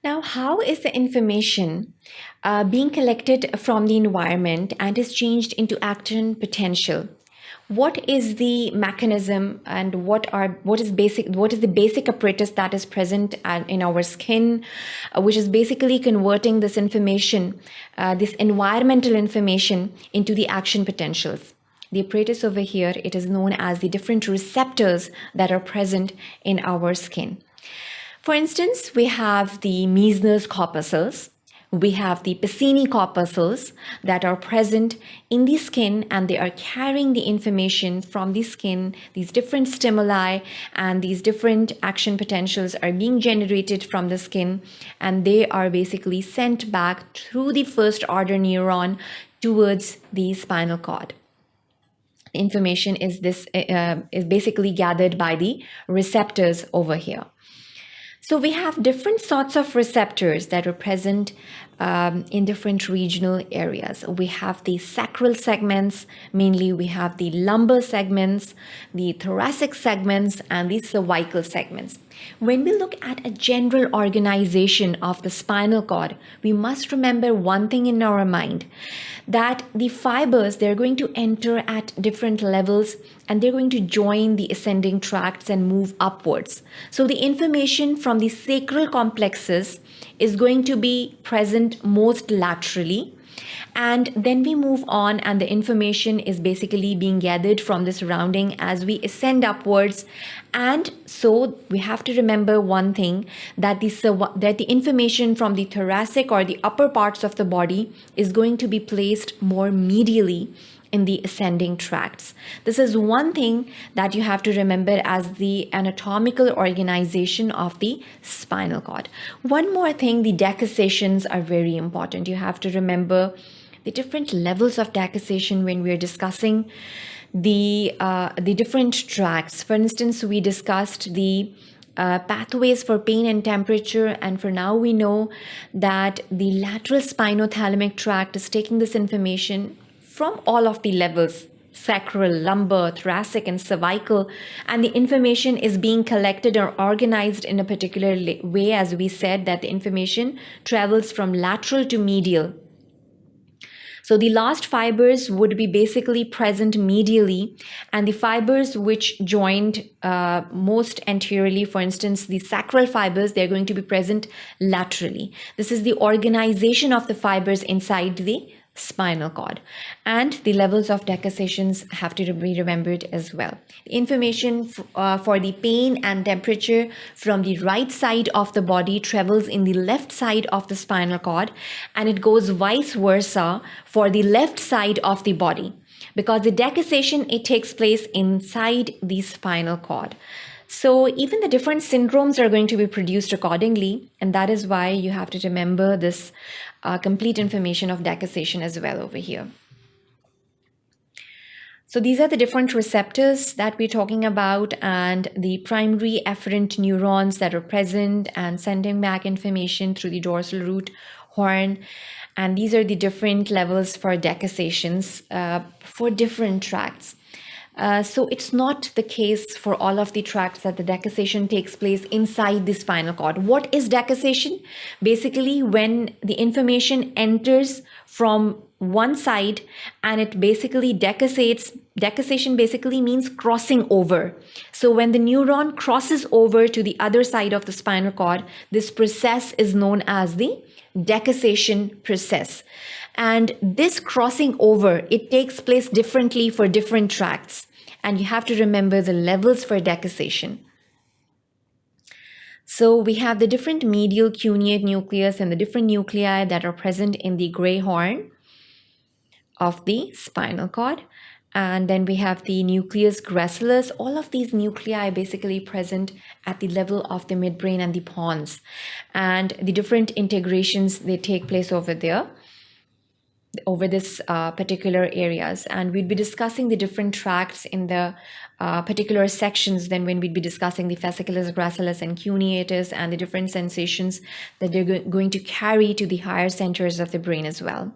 Now, how is the information being collected from the environment and is changed into action potential? What is the mechanism and what is the basic apparatus that is present in our skin, which is basically converting this information, this environmental information, into the action potentials? The apparatus over here, it is known as the different receptors that are present in our skin. For instance, we have the Meissner's corpuscles, we have the Pacini corpuscles that are present in the skin, and they are carrying the information from the skin. These different stimuli and these different action potentials are being generated from the skin, and they are basically sent back through the first order neuron towards the spinal cord. Information is basically gathered by the receptors over here. So we have different sorts of receptors that are present in different regional areas. We have the sacral segments, mainly we have the lumbar segments, the thoracic segments, and the cervical segments. When we look at a general organization of the spinal cord, we must remember one thing in our mind, that the fibers, they're going to enter at different levels and they're going to join the ascending tracts and move upwards. So the information from the sacral complexes is going to be present most laterally. And then we move on, and the information is basically being gathered from the surrounding as we ascend upwards. And so we have to remember one thing, that the information from the thoracic or the upper parts of the body is going to be placed more medially in the ascending tracts. This is one thing that you have to remember as the anatomical organization of the spinal cord. One more thing, the decussations are very important. You have to remember the different levels of decussation when we're discussing the different tracts. For instance, we discussed the pathways for pain and temperature, and for now we know that the lateral spinothalamic tract is taking this information from all of the levels, sacral, lumbar, thoracic, and cervical, and the information is being collected or organized in a particular way. As we said, that the information travels from lateral to medial. So the last fibers would be basically present medially, and the fibers which joined most anteriorly, for instance, the sacral fibers, they're going to be present laterally. This is the organization of the fibers inside the spinal cord, and the levels of decussations have to be remembered as well. The information for the pain and temperature from the right side of the body travels in the left side of the spinal cord, and it goes vice versa for the left side of the body, because the decussation, it takes place inside the spinal cord. So even the different syndromes are going to be produced accordingly, and that is why you have to remember this complete information of decussation as well over here. So these are the different receptors that we're talking about, and the primary efferent neurons that are present and sending back information through the dorsal root horn. And these are the different levels for decussations for different tracts. So it's not the case for all of the tracts that the decussation takes place inside the spinal cord. What is decussation? Basically, when the information enters from one side and it basically decussates. Decussation basically means crossing over. So when the neuron crosses over to the other side of the spinal cord, this process is known as the decussation process. And this crossing over, it takes place differently for different tracts. And you have to remember the levels for decussation. So we have the different medial cuneate nucleus and the different nuclei that are present in the gray horn of the spinal cord. And then we have the nucleus gracilis. All of these nuclei are basically present at the level of the midbrain and the pons. And the different integrations, they take place over there, over this particular areas. And we'd be discussing the different tracts in the particular sections then when we'd be discussing the fasciculus, gracilis, and cuneatus and the different sensations that they're going to carry to the higher centers of the brain as well.